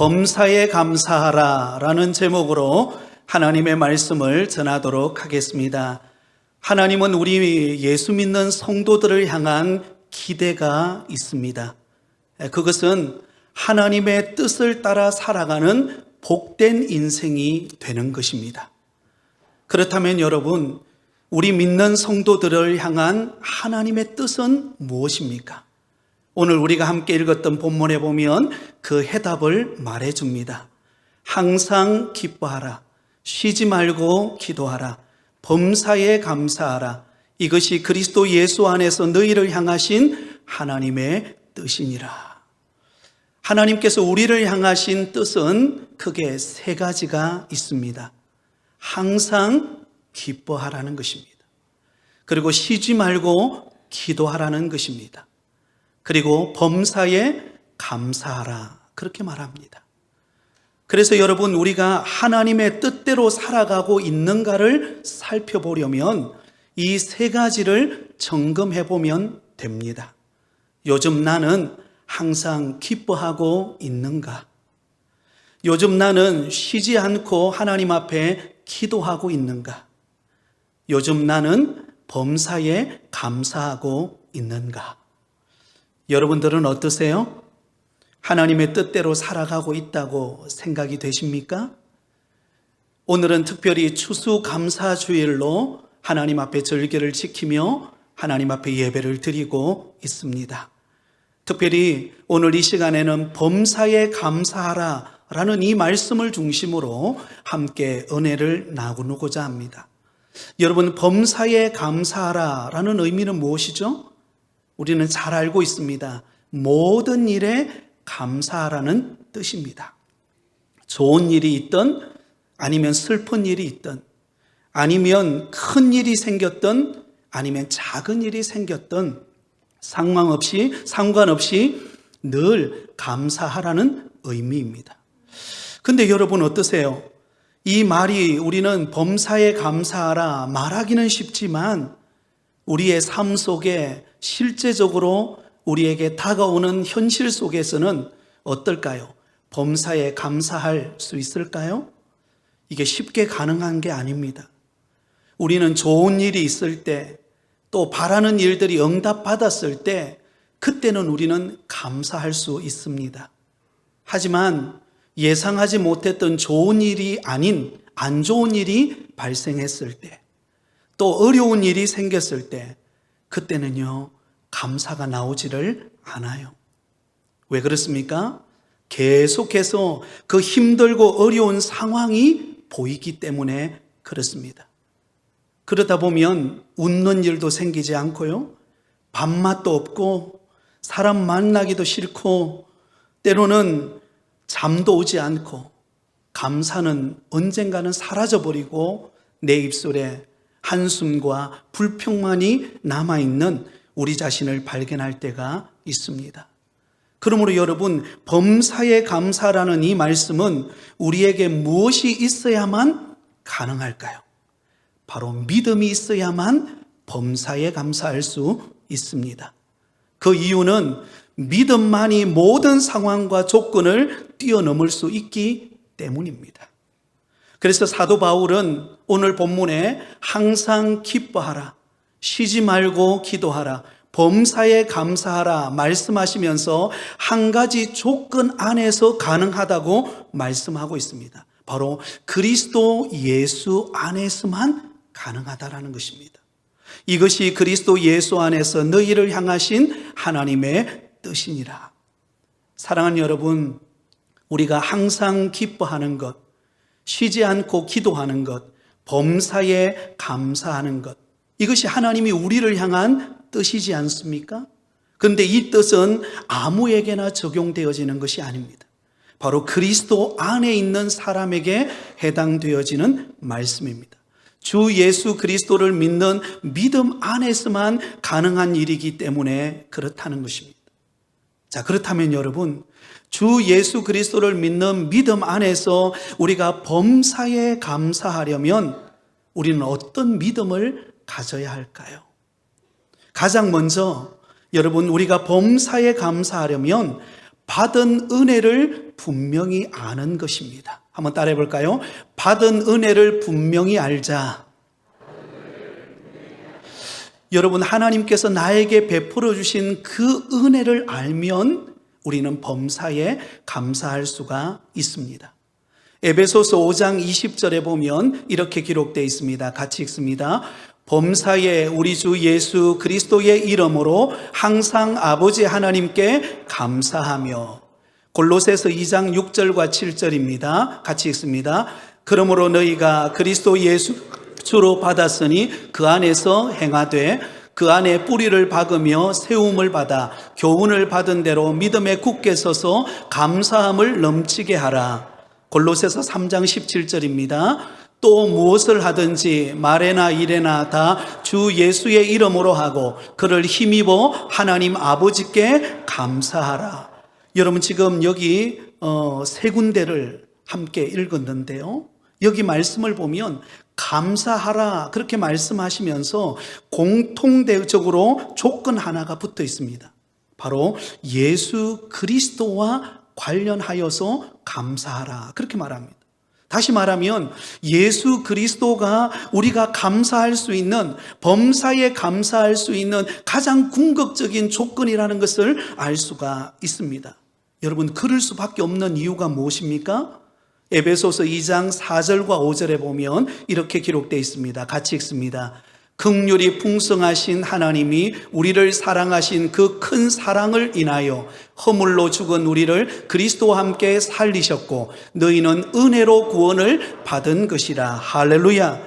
범사에 감사하라 라는 제목으로 하나님의 말씀을 전하도록 하겠습니다. 하나님은 우리 예수 믿는 성도들을 향한 기대가 있습니다. 그것은 하나님의 뜻을 따라 살아가는 복된 인생이 되는 것입니다. 그렇다면 여러분, 우리 믿는 성도들을 향한 하나님의 뜻은 무엇입니까? 오늘 우리가 함께 읽었던 본문에 보면 그 해답을 말해줍니다. 항상 기뻐하라, 쉬지 말고 기도하라, 범사에 감사하라. 이것이 그리스도 예수 안에서 너희를 향하신 하나님의 뜻이니라. 하나님께서 우리를 향하신 뜻은 크게 세 가지가 있습니다. 항상 기뻐하라는 것입니다. 그리고 쉬지 말고 기도하라는 것입니다. 그리고 범사에 감사하라, 그렇게 말합니다. 그래서 여러분, 우리가 하나님의 뜻대로 살아가고 있는가를 살펴보려면 이 세 가지를 점검해 보면 됩니다. 요즘 나는 항상 기뻐하고 있는가? 요즘 나는 쉬지 않고 하나님 앞에 기도하고 있는가? 요즘 나는 범사에 감사하고 있는가? 여러분들은 어떠세요? 하나님의 뜻대로 살아가고 있다고 생각이 되십니까? 오늘은 특별히 추수감사주일로 하나님 앞에 절기를 지키며 하나님 앞에 예배를 드리고 있습니다. 특별히 오늘 이 시간에는 범사에 감사하라 라는 이 말씀을 중심으로 함께 은혜를 나누고자 합니다. 여러분, 범사에 감사하라 라는 의미는 무엇이죠? 우리는 잘 알고 있습니다. 모든 일에 감사하라는 뜻입니다. 좋은 일이 있든 아니면 슬픈 일이 있든 아니면 큰 일이 생겼든 아니면 작은 일이 생겼든 상관없이 늘 감사하라는 의미입니다. 근데 여러분 어떠세요? 이 말이 우리는 범사에 감사하라 말하기는 쉽지만 우리의 삶 속에 실제적으로 우리에게 다가오는 현실 속에서는 어떨까요? 범사에 감사할 수 있을까요? 이게 쉽게 가능한 게 아닙니다. 우리는 좋은 일이 있을 때, 또 바라는 일들이 응답받았을 때 그때는 우리는 감사할 수 있습니다. 하지만 예상하지 못했던 좋은 일이 아닌 안 좋은 일이 발생했을 때, 또 어려운 일이 생겼을 때 그때는요, 감사가 나오지를 않아요. 왜 그렇습니까? 계속해서 그 힘들고 어려운 상황이 보이기 때문에 그렇습니다. 그러다 보면 웃는 일도 생기지 않고요, 밥맛도 없고 사람 만나기도 싫고 때로는 잠도 오지 않고 감사는 언젠가는 사라져버리고 내 입술에 한숨과 불평만이 남아있는 우리 자신을 발견할 때가 있습니다. 그러므로 여러분, 범사에 감사라는 이 말씀은 우리에게 무엇이 있어야만 가능할까요? 바로 믿음이 있어야만 범사에 감사할 수 있습니다. 그 이유는 믿음만이 모든 상황과 조건을 뛰어넘을 수 있기 때문입니다. 그래서 사도 바울은 오늘 본문에 항상 기뻐하라, 쉬지 말고 기도하라, 범사에 감사하라 말씀하시면서 한 가지 조건 안에서 가능하다고 말씀하고 있습니다. 바로 그리스도 예수 안에서만 가능하다라는 것입니다. 이것이 그리스도 예수 안에서 너희를 향하신 하나님의 뜻이니라. 사랑하는 여러분, 우리가 항상 기뻐하는 것, 쉬지 않고 기도하는 것, 범사에 감사하는 것, 이것이 하나님이 우리를 향한 뜻이지 않습니까? 그런데 이 뜻은 아무에게나 적용되어지는 것이 아닙니다. 바로 그리스도 안에 있는 사람에게 해당되어지는 말씀입니다. 주 예수 그리스도를 믿는 믿음 안에서만 가능한 일이기 때문에 그렇다는 것입니다. 자, 그렇다면 여러분, 주 예수 그리스도를 믿는 믿음 안에서 우리가 범사에 감사하려면 우리는 어떤 믿음을 가져야 할까요? 가장 먼저 여러분, 우리가 범사에 감사하려면 받은 은혜를 분명히 아는 것입니다. 한번 따라해 볼까요? 받은 은혜를 분명히 알자. 여러분, 하나님께서 나에게 베풀어 주신 그 은혜를 알면 우리는 범사에 감사할 수가 있습니다. 에베소서 5장 20절에 보면 이렇게 기록되어 있습니다. 같이 읽습니다. 범사에 우리 주 예수 그리스도의 이름으로 항상 아버지 하나님께 감사하며. 골로새서 2장 6절과 7절입니다. 같이 읽습니다. 그러므로 너희가 그리스도 예수 주로 받았으니 그 안에서 행하되 그 안에 뿌리를 박으며 세움을 받아 교훈을 받은 대로 믿음에 굳게 서서 감사함을 넘치게 하라. 골로새서 3장 17절입니다. 또 무엇을 하든지 말에나 일에나 다 주 예수의 이름으로 하고 그를 힘입어 하나님 아버지께 감사하라. 여러분, 지금 여기 세 군데를 함께 읽었는데요, 여기 말씀을 보면 감사하라 그렇게 말씀하시면서 공통적으로 조건 하나가 붙어 있습니다. 바로 예수 그리스도와 관련하여서 감사하라 그렇게 말합니다. 다시 말하면 예수 그리스도가 우리가 감사할 수 있는, 범사에 감사할 수 있는 가장 궁극적인 조건이라는 것을 알 수가 있습니다. 여러분, 그럴 수밖에 없는 이유가 무엇입니까? 에베소서 2장 4절과 5절에 보면 이렇게 기록되어 있습니다. 같이 읽습니다. 긍휼이 풍성하신 하나님이 우리를 사랑하신 그 큰 사랑을 인하여 허물로 죽은 우리를 그리스도와 함께 살리셨고 너희는 은혜로 구원을 받은 것이라. 할렐루야.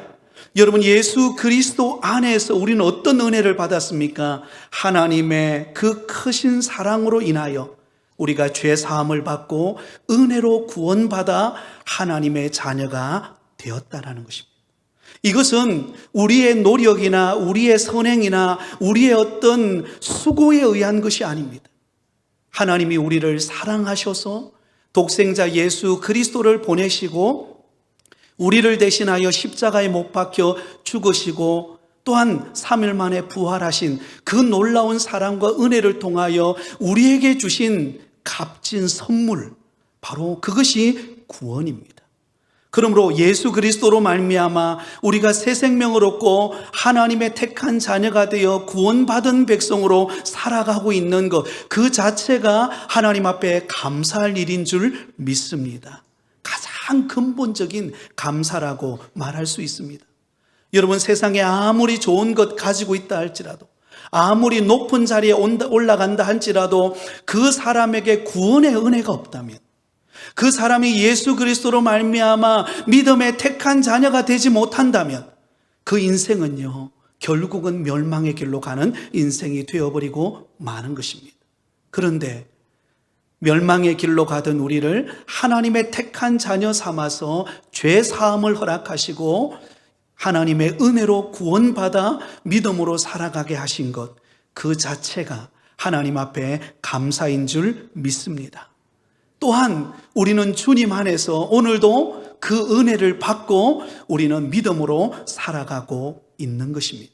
여러분, 예수 그리스도 안에서 우리는 어떤 은혜를 받았습니까? 하나님의 그 크신 사랑으로 인하여 우리가 죄 사함을 받고 은혜로 구원받아 하나님의 자녀가 되었다라는 것입니다. 이것은 우리의 노력이나 우리의 선행이나 우리의 어떤 수고에 의한 것이 아닙니다. 하나님이 우리를 사랑하셔서 독생자 예수 그리스도를 보내시고 우리를 대신하여 십자가에 못 박혀 죽으시고 또한 3일 만에 부활하신 그 놀라운 사랑과 은혜를 통하여 우리에게 주신 값진 선물, 바로 그것이 구원입니다. 그러므로 예수 그리스도로 말미암아 우리가 새 생명을 얻고 하나님의 택한 자녀가 되어 구원받은 백성으로 살아가고 있는 것, 그 자체가 하나님 앞에 감사할 일인 줄 믿습니다. 가장 근본적인 감사라고 말할 수 있습니다. 여러분, 세상에 아무리 좋은 것 가지고 있다 할지라도, 아무리 높은 자리에 올라간다 할지라도 그 사람에게 구원의 은혜가 없다면, 그 사람이 예수 그리스도로 말미암아 믿음의 택한 자녀가 되지 못한다면 그 인생은요, 결국은 멸망의 길로 가는 인생이 되어버리고 마는 것입니다. 그런데 멸망의 길로 가던 우리를 하나님의 택한 자녀 삼아서 죄 사함을 허락하시고 하나님의 은혜로 구원받아 믿음으로 살아가게 하신 것, 그 자체가 하나님 앞에 감사인 줄 믿습니다. 또한 우리는 주님 안에서 오늘도 그 은혜를 받고 우리는 믿음으로 살아가고 있는 것입니다.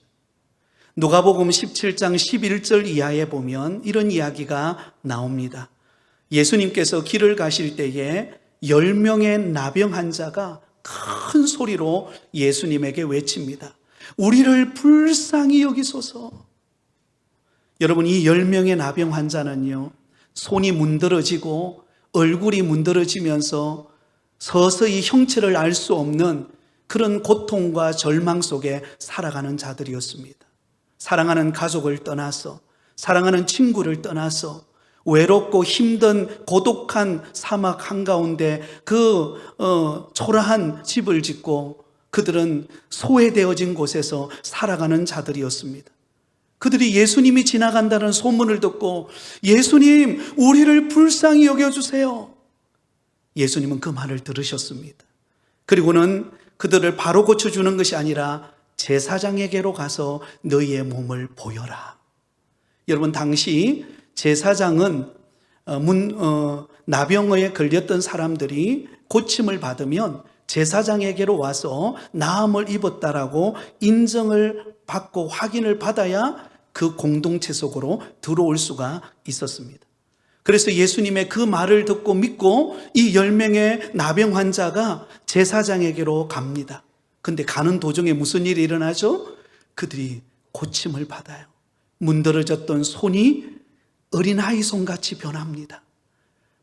누가복음 17장 11절 이하에 보면 이런 이야기가 나옵니다. 예수님께서 길을 가실 때에 10명의 나병 환자가 큰 소리로 예수님에게 외칩니다. 우리를 불쌍히 여기소서. 여러분, 이 10명의 나병 환자는요, 손이 문드러지고 얼굴이 문드러지면서 서서히 형체를 알 수 없는 그런 고통과 절망 속에 살아가는 자들이었습니다. 사랑하는 가족을 떠나서, 사랑하는 친구를 떠나서 외롭고 힘든 고독한 사막 한가운데 초라한 집을 짓고 그들은 소외되어진 곳에서 살아가는 자들이었습니다. 그들이 예수님이 지나간다는 소문을 듣고 예수님, 우리를 불쌍히 여겨주세요. 예수님은 그 말을 들으셨습니다. 그리고는 그들을 바로 고쳐주는 것이 아니라 제사장에게로 가서 너희의 몸을 보여라. 여러분, 당시 제사장은 나병에 걸렸던 사람들이 고침을 받으면 제사장에게로 와서 나음을 입었다라고 인정을 받고 확인을 받아야 그 공동체 속으로 들어올 수가 있었습니다. 그래서 예수님의 그 말을 듣고 믿고 이 10명의 나병 환자가 제사장에게로 갑니다. 근데 가는 도중에 무슨 일이 일어나죠? 그들이 고침을 받아요. 문드러졌던 손이 어린아이 손같이 변합니다.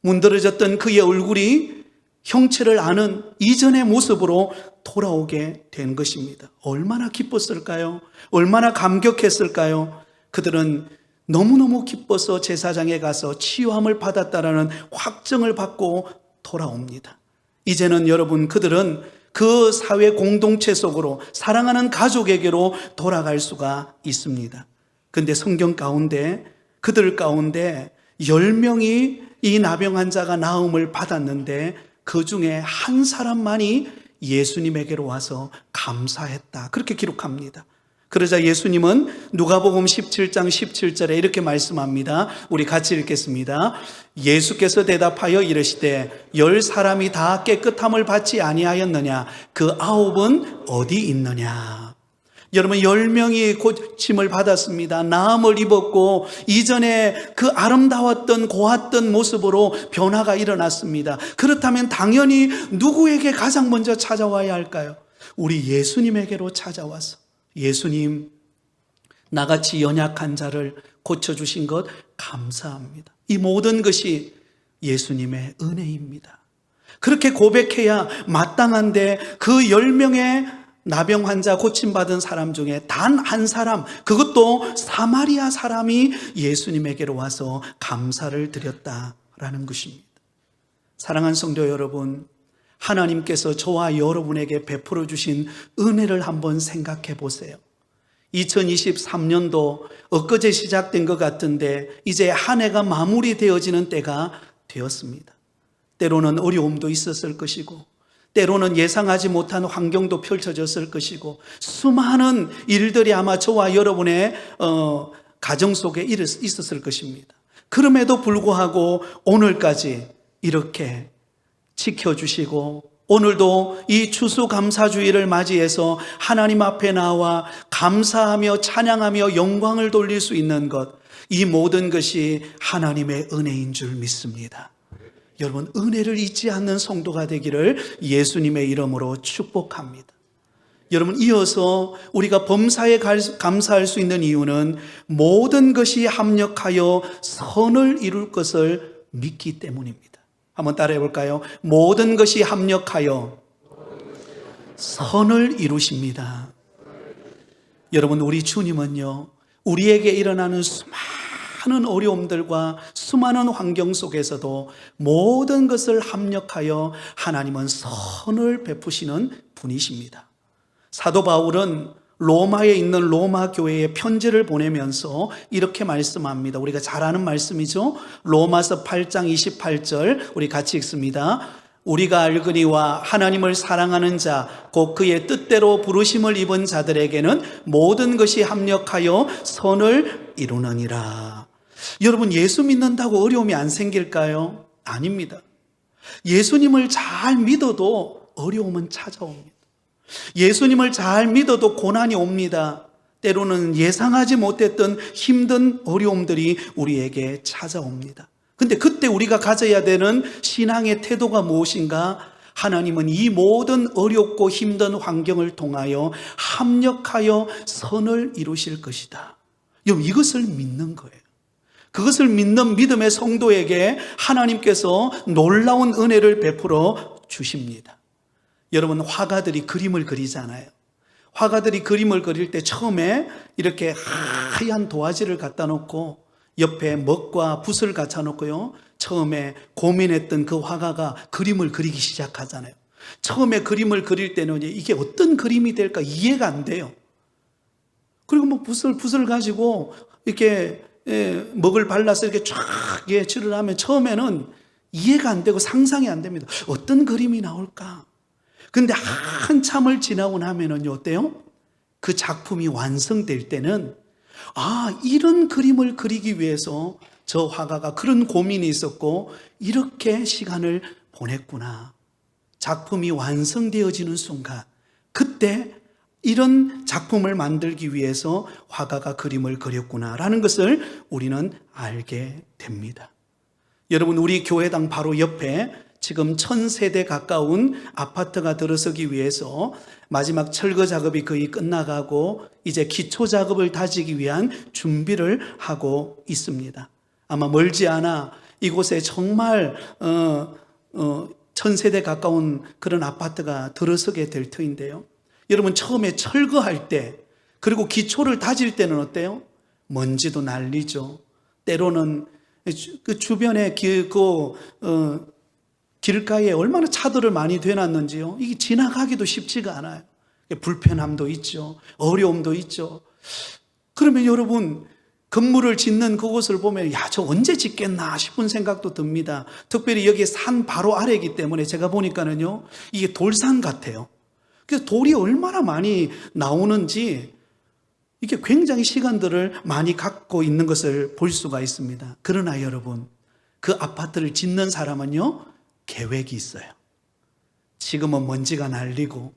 문드러졌던 그의 얼굴이 형체를 아는 이전의 모습으로 돌아오게 된 것입니다. 얼마나 기뻤을까요? 얼마나 감격했을까요? 그들은 너무너무 기뻐서 제사장에 가서 치유함을 받았다라는 확정을 받고 돌아옵니다. 이제는 여러분, 그들은 그 사회 공동체 속으로 사랑하는 가족에게로 돌아갈 수가 있습니다. 근데 성경 가운데, 그들 가운데 10명이 이 나병 환자가 나음을 받았는데 그 중에 한 사람만이 예수님에게로 와서 감사했다, 그렇게 기록합니다. 그러자 예수님은 누가복음 17장 17절에 이렇게 말씀합니다. 우리 같이 읽겠습니다. 예수께서 대답하여 이르시되 10사람이 다 깨끗함을 받지 아니하였느냐? 그 9은 어디 있느냐? 여러분, 10명이 고침을 받았습니다. 나음을 입었고 이전에 그 아름다웠던 고왔던 모습으로 변화가 일어났습니다. 그렇다면 당연히 누구에게 가장 먼저 찾아와야 할까요? 우리 예수님에게로 찾아와서, 예수님, 나같이 연약한 자를 고쳐주신 것 감사합니다. 이 모든 것이 예수님의 은혜입니다. 그렇게 고백해야 마땅한데 그 10명의 나병 환자 고침받은 사람 중에 단 한 사람, 그것도 사마리아 사람이 예수님에게로 와서 감사를 드렸다라는 것입니다. 사랑하는 성도 여러분, 하나님께서 저와 여러분에게 베풀어 주신 은혜를 한번 생각해 보세요. 2023년도 엊그제 시작된 것 같은데 이제 한 해가 마무리되어지는 때가 되었습니다. 때로는 어려움도 있었을 것이고, 때로는 예상하지 못한 환경도 펼쳐졌을 것이고, 수많은 일들이 아마 저와 여러분의 가정 속에 있었을 것입니다. 그럼에도 불구하고 오늘까지 이렇게 지켜주시고, 오늘도 이 추수감사주의를 맞이해서 하나님 앞에 나와 감사하며 찬양하며 영광을 돌릴 수 있는 것, 이 모든 것이 하나님의 은혜인 줄 믿습니다. 여러분, 은혜를 잊지 않는 성도가 되기를 예수님의 이름으로 축복합니다. 여러분, 이어서 우리가 범사에 감사할 수 있는 이유는 모든 것이 합력하여 선을 이룰 것을 믿기 때문입니다. 한번 따라해 볼까요? 모든 것이 합력하여 선을 이루십니다. 여러분, 우리 주님은요, 우리에게 일어나는 수많은 어려움들과 수많은 환경 속에서도 모든 것을 합력하여 하나님은 선을 베푸시는 분이십니다. 사도 바울은 로마에 있는 로마 교회에 편지를 보내면서 이렇게 말씀합니다. 우리가 잘 아는 말씀이죠. 로마서 8장 28절 우리 같이 읽습니다. 우리가 알거니와 하나님을 사랑하는 자 곧 그의 뜻대로 부르심을 입은 자들에게는 모든 것이 합력하여 선을 이루느니라. 여러분, 예수 믿는다고 어려움이 안 생길까요? 아닙니다. 예수님을 잘 믿어도 어려움은 찾아옵니다. 예수님을 잘 믿어도 고난이 옵니다. 때로는 예상하지 못했던 힘든 어려움들이 우리에게 찾아옵니다. 근데 그때 우리가 가져야 되는 신앙의 태도가 무엇인가? 하나님은 이 모든 어렵고 힘든 환경을 통하여 합력하여 선을 이루실 것이다. 여러분, 이것을 믿는 거예요. 그것을 믿는 믿음의 성도에게 하나님께서 놀라운 은혜를 베풀어 주십니다. 여러분, 화가들이 그림을 그리잖아요. 화가들이 그림을 그릴 때 처음에 이렇게 하얀 도화지를 갖다 놓고 옆에 먹과 붓을 갖다 놓고요, 처음에 고민했던 그 화가가 그림을 그리기 시작하잖아요. 처음에 그림을 그릴 때는 이게 어떤 그림이 될까 이해가 안 돼요. 그리고 뭐 붓을 가지고 이렇게 먹을 발라서 이렇게 쫙 칠을 하면 처음에는 이해가 안 되고 상상이 안 됩니다. 어떤 그림이 나올까? 근데 한참을 지나고 나면은요, 어때요? 그 작품이 완성될 때는, 아, 이런 그림을 그리기 위해서 저 화가가 그런 고민이 있었고 이렇게 시간을 보냈구나. 작품이 완성되어지는 순간, 그때 이런 작품을 만들기 위해서 화가가 그림을 그렸구나라는 것을 우리는 알게 됩니다. 여러분, 우리 교회당 바로 옆에 지금 1000세대 가까운 아파트가 들어서기 위해서 마지막 철거 작업이 거의 끝나가고 이제 기초 작업을 다지기 위한 준비를 하고 있습니다. 아마 멀지 않아 이곳에 정말 1000세대 가까운 그런 아파트가 들어서게 될 터인데요. 여러분, 처음에 철거할 때 그리고 기초를 다질 때는 어때요? 먼지도 날리죠. 때로는 그 주변에 길가에 얼마나 차들을 많이 대놨는지요. 이게 지나가기도 쉽지가 않아요. 불편함도 있죠. 어려움도 있죠. 그러면 여러분, 건물을 짓는 그곳을 보면 저 언제 짓겠나 싶은 생각도 듭니다. 특별히 여기 산 바로 아래이기 때문에 제가 보니까는요, 이게 돌산 같아요. 그래서 돌이 얼마나 많이 나오는지 이게 굉장히 시간들을 많이 갖고 있는 것을 볼 수가 있습니다. 그러나 여러분, 그 아파트를 짓는 사람은요, 계획이 있어요. 지금은 먼지가 날리고,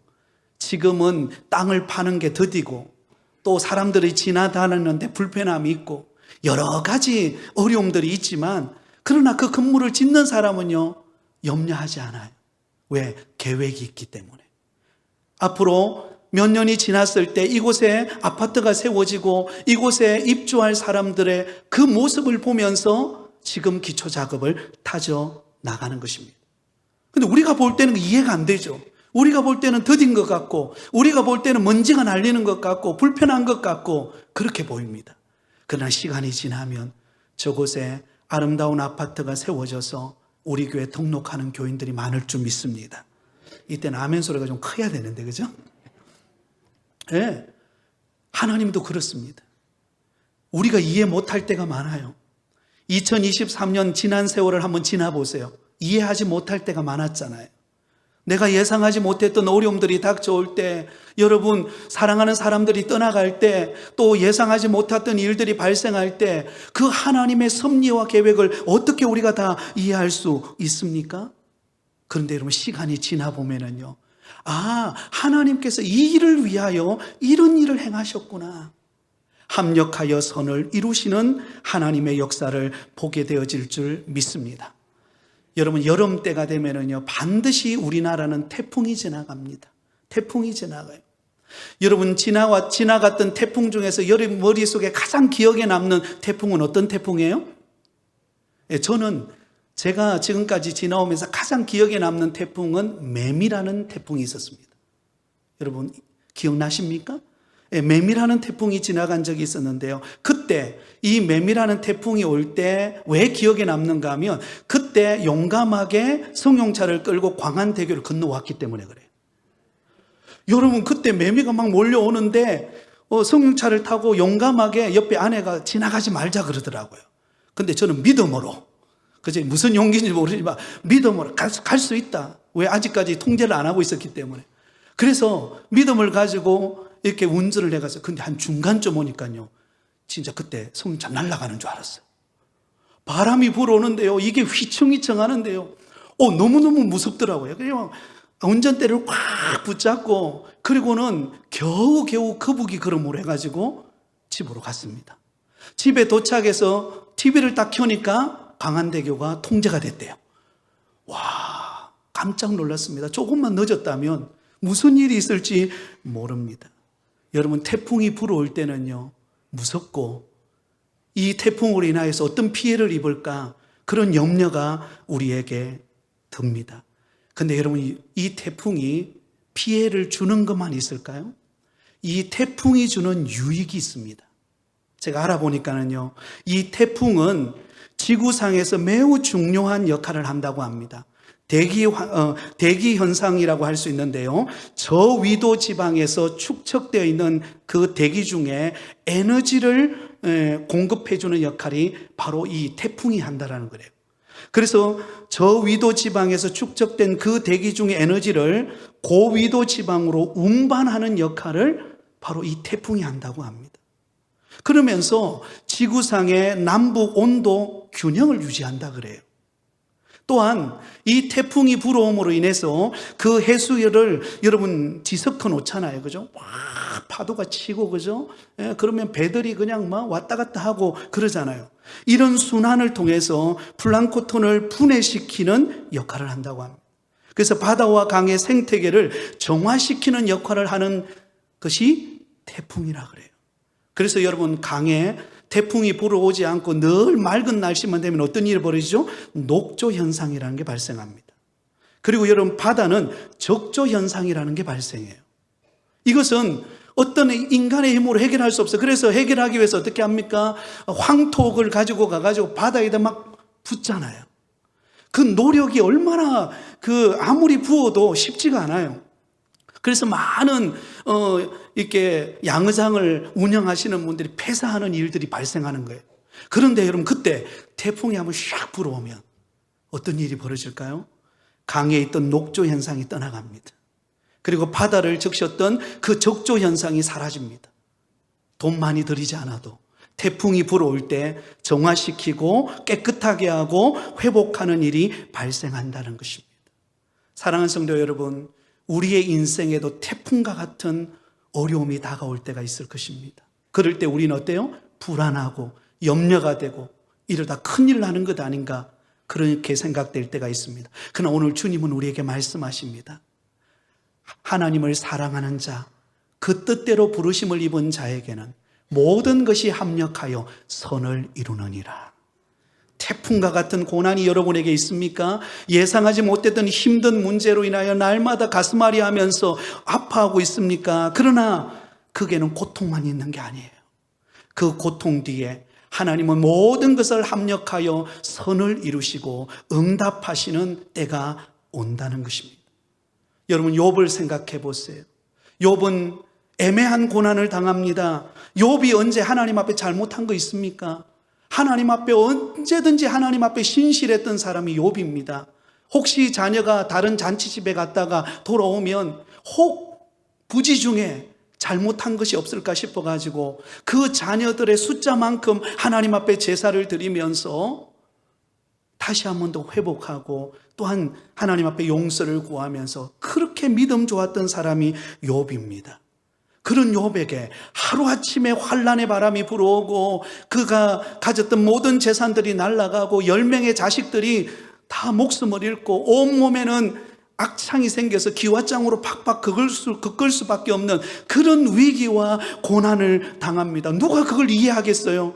지금은 땅을 파는 게 더디고, 또 사람들이 지나다니는데 불편함이 있고, 여러 가지 어려움들이 있지만, 그러나 그 건물을 짓는 사람은요, 염려하지 않아요. 왜? 계획이 있기 때문에. 앞으로 몇 년이 지났을 때 이곳에 아파트가 세워지고 이곳에 입주할 사람들의 그 모습을 보면서 지금 기초 작업을 타져 나가는 것입니다. 근데 우리가 볼 때는 이해가 안 되죠. 우리가 볼 때는 더딘 것 같고, 우리가 볼 때는 먼지가 날리는 것 같고, 불편한 것 같고, 그렇게 보입니다. 그러나 시간이 지나면 저곳에 아름다운 아파트가 세워져서 우리 교회에 등록하는 교인들이 많을 줄 믿습니다. 이때는 아멘 소리가 좀 커야 되는데, 그죠? 네. 하나님도 그렇습니다. 우리가 이해 못할 때가 많아요. 2023년 지난 세월을 한번 지나보세요. 이해하지 못할 때가 많았잖아요. 내가 예상하지 못했던 어려움들이 닥쳐올 때, 여러분, 사랑하는 사람들이 떠나갈 때, 또 예상하지 못했던 일들이 발생할 때, 그 하나님의 섭리와 계획을 어떻게 우리가 다 이해할 수 있습니까? 그런데 여러분, 시간이 지나보면은요, 하나님께서 이 일을 위하여 이런 일을 행하셨구나. 합력하여 선을 이루시는 하나님의 역사를 보게 되어질 줄 믿습니다. 여러분, 여름 때가 되면은요, 반드시 우리나라는 태풍이 지나갑니다. 태풍이 지나가요. 여러분, 지나갔던 태풍 중에서 여러분 머릿속에 가장 기억에 남는 태풍은 어떤 태풍이에요? 저는 제가 지금까지 지나오면서 가장 기억에 남는 태풍은 매미라는 태풍이 있었습니다. 여러분, 기억나십니까? 매미라는 태풍이 지나간 적이 있었는데요. 그때 이 매미라는 태풍이 올 때 왜 기억에 남는가 하면, 그때 용감하게 승용차를 끌고 광안대교를 건너왔기 때문에 그래요. 여러분, 그때 매미가 막 몰려오는데 승용차를 타고 용감하게 옆에 아내가 지나가지 말자 그러더라고요. 근데 저는 믿음으로, 그죠? 무슨 용기인지 모르지만 믿음으로 갈 수 있다. 왜? 아직까지 통제를 안 하고 있었기 때문에. 그래서 믿음을 가지고 이렇게 운전을 해가서, 근데 한 중간쯤 오니까요, 진짜 그때 승용차 날아가는 줄 알았어요. 바람이 불어오는데요, 이게 휘청휘청 하는데요, 너무너무 무섭더라고요. 그래서 운전대를 꽉 붙잡고, 그리고는 겨우겨우 거북이 걸음으로 해가지고 집으로 갔습니다. 집에 도착해서 TV를 딱 켜니까 광안대교가 통제가 됐대요. 와, 깜짝 놀랐습니다. 조금만 늦었다면 무슨 일이 있을지 모릅니다. 여러분, 태풍이 불어올 때는요, 무섭고 이 태풍으로 인하여서 어떤 피해를 입을까, 그런 염려가 우리에게 듭니다. 근데 여러분, 이 태풍이 피해를 주는 것만 있을까요? 이 태풍이 주는 유익이 있습니다. 제가 알아보니까는요, 이 태풍은 지구상에서 매우 중요한 역할을 한다고 합니다. 대기 현상이라고 할 수 있는데요, 저위도 지방에서 축적되어 있는 그 대기 중에 에너지를 공급해주는 역할이 바로 이 태풍이 한다는 거예요. 그래서 저위도 지방에서 축적된 그 대기 중의 에너지를 고위도 지방으로 운반하는 역할을 바로 이 태풍이 한다고 합니다. 그러면서 지구상의 남북 온도 균형을 유지한다 그래요. 또한 이 태풍이 불어옴으로 인해서 그 해수열을 여러분 뒤섞어 놓잖아요. 그죠? 와, 파도가 치고, 그죠? 예, 그러면 배들이 그냥 막 왔다 갔다 하고 그러잖아요. 이런 순환을 통해서 플랑크톤을 분해시키는 역할을 한다고 합니다. 그래서 바다와 강의 생태계를 정화시키는 역할을 하는 것이 태풍이라 그래요. 그래서 여러분, 강에 태풍이 불어오지 않고 늘 맑은 날씨만 되면 어떤 일이 벌어지죠? 녹조 현상이라는 게 발생합니다. 그리고 여러분, 바다는 적조 현상이라는 게 발생해요. 이것은 어떤 인간의 힘으로 해결할 수 없어요. 그래서 해결하기 위해서 어떻게 합니까? 황토를 가지고 가가지고 바다에다 막 붓잖아요. 그 노력이 얼마나 아무리 부어도 쉽지가 않아요. 그래서 많은 이렇게 양의장을 운영하시는 분들이 폐사하는 일들이 발생하는 거예요. 그런데 여러분, 그때 태풍이 한번 샥 불어오면 어떤 일이 벌어질까요? 강에 있던 녹조 현상이 떠나갑니다. 그리고 바다를 적셨던 그 적조 현상이 사라집니다. 돈 많이 들이지 않아도 태풍이 불어올 때 정화시키고 깨끗하게 하고 회복하는 일이 발생한다는 것입니다. 사랑하는 성도 여러분, 우리의 인생에도 태풍과 같은 어려움이 다가올 때가 있을 것입니다. 그럴 때 우리는 어때요? 불안하고 염려가 되고 이러다 큰일 나는 것 아닌가, 그렇게 생각될 때가 있습니다. 그러나 오늘 주님은 우리에게 말씀하십니다. 하나님을 사랑하는 자, 그 뜻대로 부르심을 입은 자에게는 모든 것이 합력하여 선을 이루느니라. 태풍과 같은 고난이 여러분에게 있습니까? 예상하지 못했던 힘든 문제로 인하여 날마다 가슴앓이 하면서 아파하고 있습니까? 그러나 그게는 고통만 있는 게 아니에요. 그 고통 뒤에 하나님은 모든 것을 합력하여 선을 이루시고 응답하시는 때가 온다는 것입니다. 여러분, 욥을 생각해 보세요. 욥은 애매한 고난을 당합니다. 욥이 언제 하나님 앞에 잘못한 거 있습니까? 하나님 앞에 언제든지 하나님 앞에 신실했던 사람이 욥입니다. 혹시 자녀가 다른 잔치집에 갔다가 돌아오면 혹 부지 중에 잘못한 것이 없을까 싶어가지고 그 자녀들의 숫자만큼 하나님 앞에 제사를 드리면서 다시 한 번 더 회복하고 또한 하나님 앞에 용서를 구하면서 그렇게 믿음 좋았던 사람이 욥입니다. 그런 욥에게 하루아침에 환란의 바람이 불어오고 그가 가졌던 모든 재산들이 날아가고 10명의 자식들이 다 목숨을 잃고 온몸에는 악창이 생겨서 기와장으로 팍팍 긁을 수밖에 없는 그런 위기와 고난을 당합니다. 누가 그걸 이해하겠어요?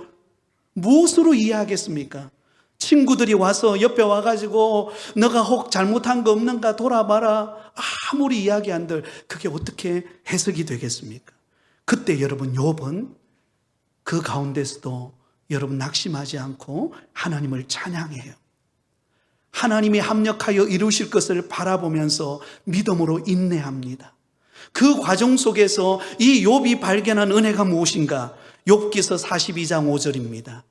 무엇으로 이해하겠습니까? 친구들이 와서 옆에 와가지고 너가 혹 잘못한 거 없는가 돌아봐라, 아무리 이야기한들 그게 어떻게 해석이 되겠습니까? 그때 여러분, 욥은 그 가운데서도 여러분 낙심하지 않고 하나님을 찬양해요. 하나님이 합력하여 이루실 것을 바라보면서 믿음으로 인내합니다. 그 과정 속에서 이 욥이 발견한 은혜가 무엇인가? 욥기서 42장 5절입니다.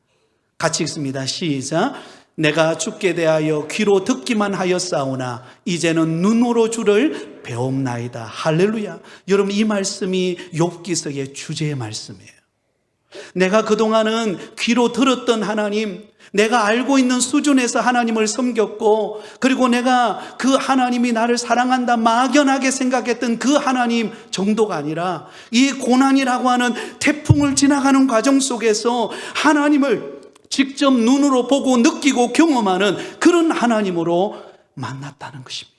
같이 읽습니다. 시작. 내가 주께 대하여 귀로 듣기만 하였사오나 이제는 눈으로 주를 배움나이다. 할렐루야. 여러분, 이 말씀이 욥기서의 주제의 말씀이에요. 내가 그동안은 귀로 들었던 하나님, 내가 알고 있는 수준에서 하나님을 섬겼고, 그리고 내가 그 하나님이 나를 사랑한다 막연하게 생각했던 그 하나님 정도가 아니라 이 고난이라고 하는 태풍을 지나가는 과정 속에서 하나님을 직접 눈으로 보고 느끼고 경험하는 그런 하나님으로 만났다는 것입니다.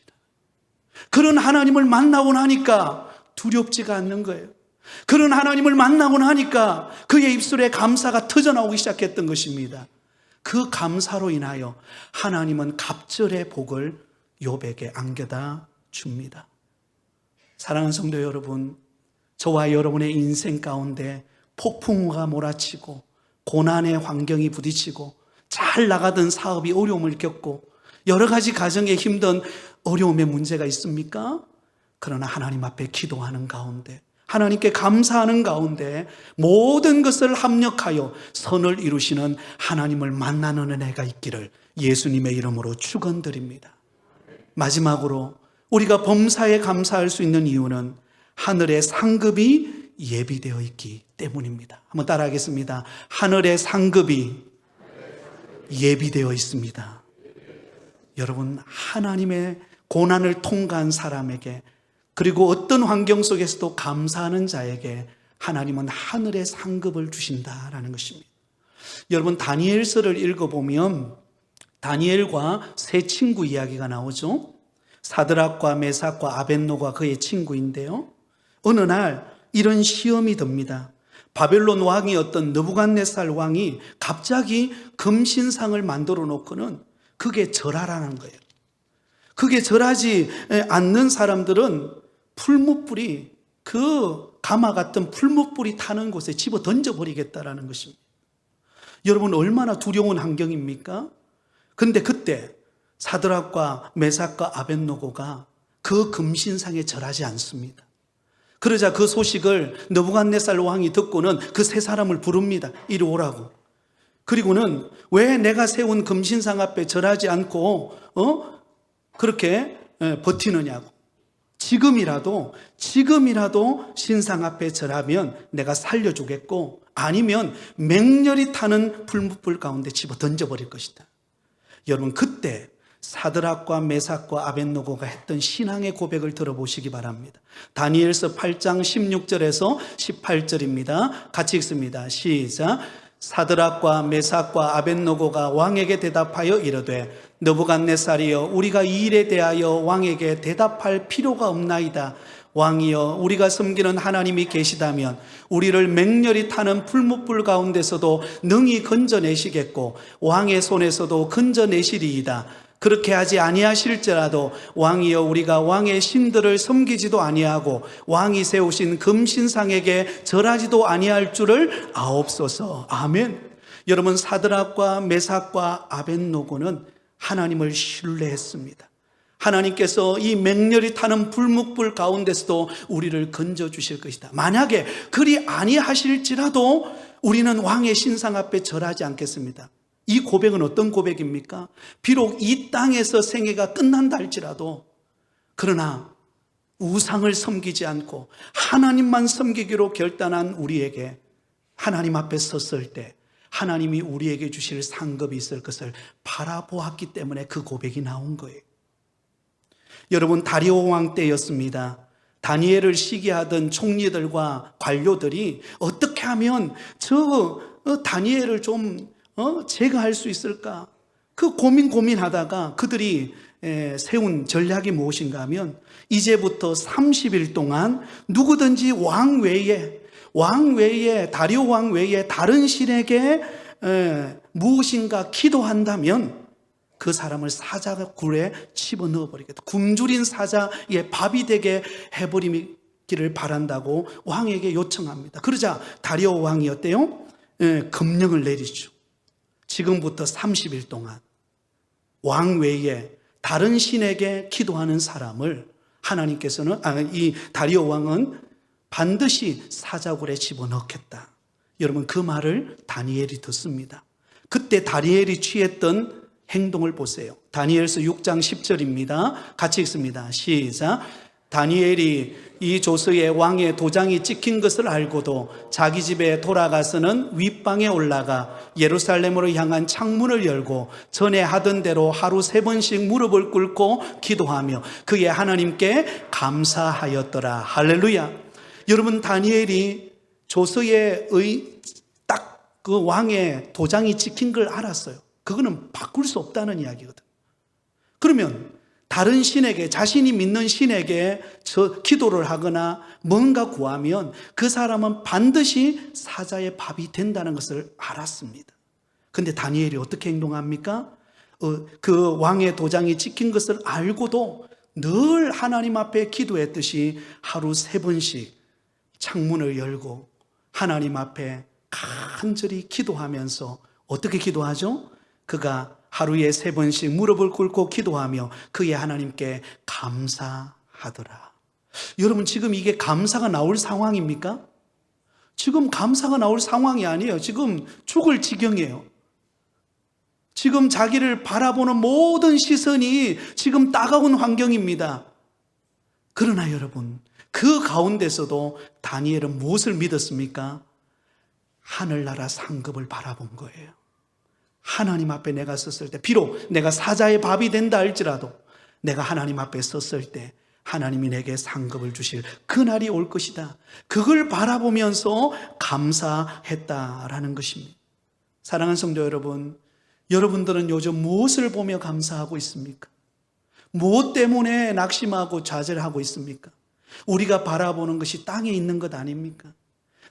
그런 하나님을 만나고 나니까 두렵지가 않는 거예요. 그런 하나님을 만나고 나니까 그의 입술에 감사가 터져나오기 시작했던 것입니다. 그 감사로 인하여 하나님은 갑절의 복을 욥에게 안겨다 줍니다. 사랑하는 성도 여러분, 저와 여러분의 인생 가운데 폭풍우가 몰아치고 고난의 환경이 부딪히고 잘 나가던 사업이 어려움을 겪고 여러 가지 가정에 힘든 어려움의 문제가 있습니까? 그러나 하나님 앞에 기도하는 가운데, 하나님께 감사하는 가운데 모든 것을 합력하여 선을 이루시는 하나님을 만나는 은혜가 있기를 예수님의 이름으로 축원드립니다. 마지막으로 우리가 범사에 감사할 수 있는 이유는 하늘의 상급이 예비되어 있기 때문입니다. 한번 따라하겠습니다. 하늘의 상급이 예비되어 있습니다. 여러분, 하나님의 고난을 통과한 사람에게, 그리고 어떤 환경 속에서도 감사하는 자에게 하나님은 하늘의 상급을 주신다라는 것입니다. 여러분, 다니엘서를 읽어보면 다니엘과 세 친구 이야기가 나오죠. 사드락과 메삭과 아벳노가 그의 친구인데요, 어느 날 이런 시험이 듭니다. 바벨론 왕이었던 느부갓네살 왕이 갑자기 금신상을 만들어 놓고는 그게 절하라는 거예요. 그게 절하지 않는 사람들은 풀무불이, 그 가마 같은 풀무불이 타는 곳에 집어 던져버리겠다라는 것입니다. 여러분, 얼마나 두려운 환경입니까? 근데 그때 사드락과 메삭과 아벳노고가 그 금신상에 절하지 않습니다. 그러자 그 소식을 느부갓네살 왕이 듣고는 그 세 사람을 부릅니다. 이리 오라고. 그리고는 왜 내가 세운 금신상 앞에 절하지 않고 그렇게 버티느냐고. 지금이라도 신상 앞에 절하면 내가 살려주겠고, 아니면 맹렬히 타는 풀무불 가운데 집어 던져버릴 것이다. 여러분, 그때 사드락과 메삭과 아벳노고가 했던 신앙의 고백을 들어보시기 바랍니다. 다니엘서 8장 16절에서 18절입니다. 같이 읽습니다. 시작. 사드락과 메삭과 아벳노고가 왕에게 대답하여 이르되, 느부갓네살이여, 우리가 이 일에 대하여 왕에게 대답할 필요가 없나이다. 왕이여, 우리가 섬기는 하나님이 계시다면 우리를 맹렬히 타는 풀무불 가운데서도 능히 건져내시겠고 왕의 손에서도 건져내시리이다. 그렇게 하지 아니하실지라도 왕이여, 우리가 왕의 신들을 섬기지도 아니하고 왕이 세우신 금신상에게 절하지도 아니할 줄을 아옵소서. 아멘. 여러분, 사드락과 메삭과 아벳노고는 하나님을 신뢰했습니다. 하나님께서 이 맹렬히 타는 불묵불 가운데서도 우리를 건져주실 것이다. 만약에 그리 아니하실지라도 우리는 왕의 신상 앞에 절하지 않겠습니다. 이 고백은 어떤 고백입니까? 비록 이 땅에서 생애가 끝난다 할지라도, 그러나 우상을 섬기지 않고 하나님만 섬기기로 결단한 우리에게 하나님 앞에 섰을 때 하나님이 우리에게 주실 상급이 있을 것을 바라보았기 때문에 그 고백이 나온 거예요. 여러분, 다리오 왕 때였습니다. 다니엘을 시기하던 총리들과 관료들이 어떻게 하면 저 다니엘을 좀 제거할 수 있을까? 그 고민하다가 그들이 세운 전략이 무엇인가 하면, 이제부터 30일 동안 누구든지 왕 외에 다리오 왕 외에 다른 신에게 무엇인가 기도한다면 그 사람을 사자굴에 집어넣어 버리겠다. 굶주린 사자의 밥이 되게 해버리기를 바란다고 왕에게 요청합니다. 그러자 다리오 왕이 어때요? 금령을 내리죠. 지금부터 30일 동안 왕 외에 다른 신에게 기도하는 사람을 하나님께서는, 이 다리오 왕은 반드시 사자굴에 집어넣겠다. 여러분, 그 말을 다니엘이 듣습니다. 그때 다니엘이 취했던 행동을 보세요. 다니엘서 6장 10절입니다. 같이 읽습니다. 시작. 다니엘이 이 조서에 왕의 도장이 찍힌 것을 알고도 자기 집에 돌아가서는 윗방에 올라가 예루살렘으로 향한 창문을 열고 전에 하던 대로 하루 3번씩 무릎을 꿇고 기도하며 그의 하나님께 감사하였더라. 할렐루야. 여러분, 다니엘이 조서에 딱 그 왕의 도장이 찍힌 걸 알았어요. 그거는 바꿀 수 없다는 이야기거든. 그러면 다른 신에게, 자신이 믿는 신에게 기도를 하거나 뭔가 구하면 그 사람은 반드시 사자의 밥이 된다는 것을 알았습니다. 그런데 다니엘이 어떻게 행동합니까? 그 왕의 도장이 찍힌 것을 알고도 늘 하나님 앞에 기도했듯이 하루 3번씩 창문을 열고 하나님 앞에 간절히 기도하면서, 어떻게 기도하죠? 그가 하루에 3번씩 무릎을 꿇고 기도하며 그의 하나님께 감사하더라. 여러분, 지금 이게 감사가 나올 상황입니까? 지금 감사가 나올 상황이 아니에요. 지금 죽을 지경이에요. 지금 자기를 바라보는 모든 시선이 지금 따가운 환경입니다. 그러나 여러분, 그 가운데서도 다니엘은 무엇을 믿었습니까? 하늘나라 상급을 바라본 거예요. 하나님 앞에 내가 섰을 때, 비록 내가 사자의 밥이 된다 할지라도 내가 하나님 앞에 섰을 때 하나님이 내게 상급을 주실 그날이 올 것이다. 그걸 바라보면서 감사했다라는 것입니다. 사랑하는 성도 여러분, 여러분들은 요즘 무엇을 보며 감사하고 있습니까? 무엇 때문에 낙심하고 좌절하고 있습니까? 우리가 바라보는 것이 땅에 있는 것 아닙니까?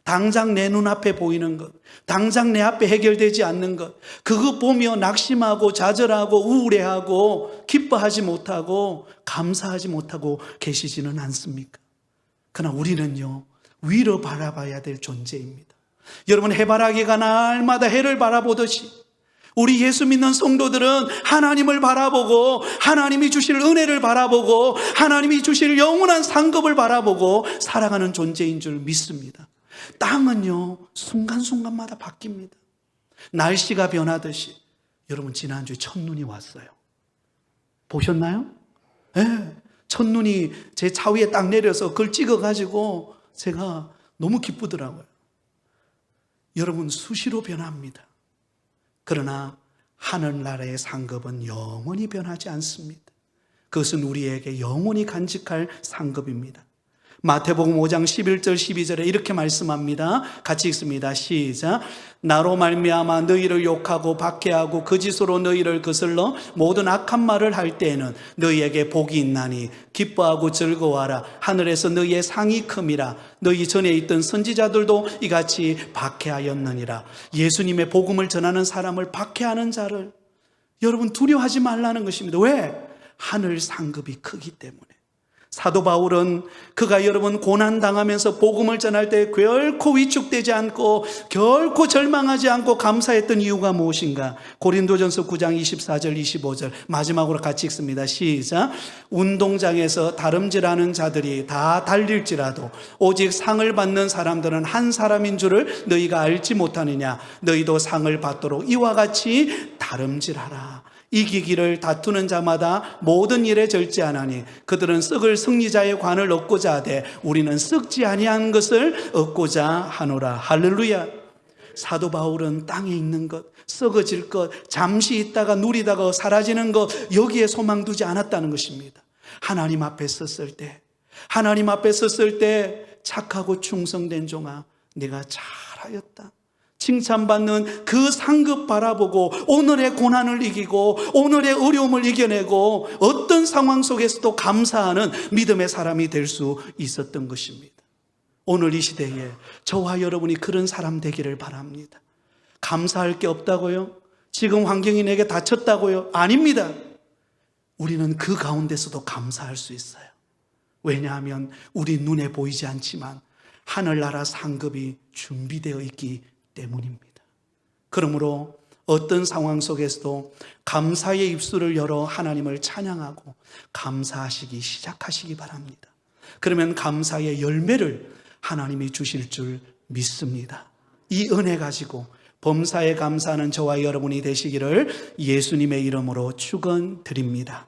당장 내 눈앞에 보이는 것, 당장 내 앞에 해결되지 않는 것, 그거 보며 낙심하고 좌절하고 우울해하고 기뻐하지 못하고 감사하지 못하고 계시지는 않습니까? 그러나 우리는요, 위로 바라봐야 될 존재입니다. 여러분, 해바라기가 날마다 해를 바라보듯이 우리 예수 믿는 성도들은 하나님을 바라보고 하나님이 주실 은혜를 바라보고 하나님이 주실 영원한 상급을 바라보고 살아가는 존재인 줄 믿습니다. 땅은요, 순간순간마다 바뀝니다. 날씨가 변하듯이. 여러분, 지난주에 첫눈이 왔어요. 보셨나요? 네, 첫눈이 제 차 위에 딱 내려서 그걸 찍어가지고 제가 너무 기쁘더라고요. 여러분, 수시로 변합니다. 그러나 하늘나라의 상급은 영원히 변하지 않습니다. 그것은 우리에게 영원히 간직할 상급입니다. 마태복음 5장 11절 12절에 이렇게 말씀합니다. 같이 읽습니다. 시작. 나로 말미암아 너희를 욕하고 박해하고 거짓으로 너희를 거슬러 모든 악한 말을 할 때에는 너희에게 복이 있나니 기뻐하고 즐거워하라. 하늘에서 너희의 상이 큼이라. 너희 전에 있던 선지자들도 이같이 박해하였느니라. 예수님의 복음을 전하는 사람을 박해하는 자를 여러분 두려워하지 말라는 것입니다. 왜? 하늘 상급이 크기 때문에. 사도 바울은 그가 여러분 고난당하면서 복음을 전할 때 결코 위축되지 않고 결코 절망하지 않고 감사했던 이유가 무엇인가? 고린도전서 9장 24절 25절 마지막으로 같이 읽습니다. 시작. 운동장에서 다름질하는 자들이 다 달릴지라도 오직 상을 받는 사람들은 한 사람인 줄을 너희가 알지 못하느냐? 너희도 상을 받도록 이와 같이 다름질하라. 이기기를 다투는 자마다 모든 일에 절제하나니 그들은 썩을 승리자의 관을 얻고자 하되 우리는 썩지 아니한 것을 얻고자 하노라. 할렐루야. 사도 바울은 땅에 있는 것, 썩어질 것, 잠시 있다가 누리다가 사라지는 것, 여기에 소망 두지 않았다는 것입니다. 하나님 앞에 섰을 때, 하나님 앞에 섰을 때 착하고 충성된 종아, 내가 잘하였다. 칭찬받는 그 상급 바라보고 오늘의 고난을 이기고 오늘의 어려움을 이겨내고 어떤 상황 속에서도 감사하는 믿음의 사람이 될 수 있었던 것입니다. 오늘 이 시대에 저와 여러분이 그런 사람 되기를 바랍니다. 감사할 게 없다고요? 지금 환경이 내게 닥쳤다고요? 아닙니다. 우리는 그 가운데서도 감사할 수 있어요. 왜냐하면 우리 눈에 보이지 않지만 하늘나라 상급이 준비되어 있기 때문입니다. 그러므로 어떤 상황 속에서도 감사의 입술을 열어 하나님을 찬양하고 감사하시기 시작하시기 바랍니다. 그러면 감사의 열매를 하나님이 주실 줄 믿습니다. 이 은혜 가지고 범사에 감사하는 저와 여러분이 되시기를 예수님의 이름으로 축원드립니다.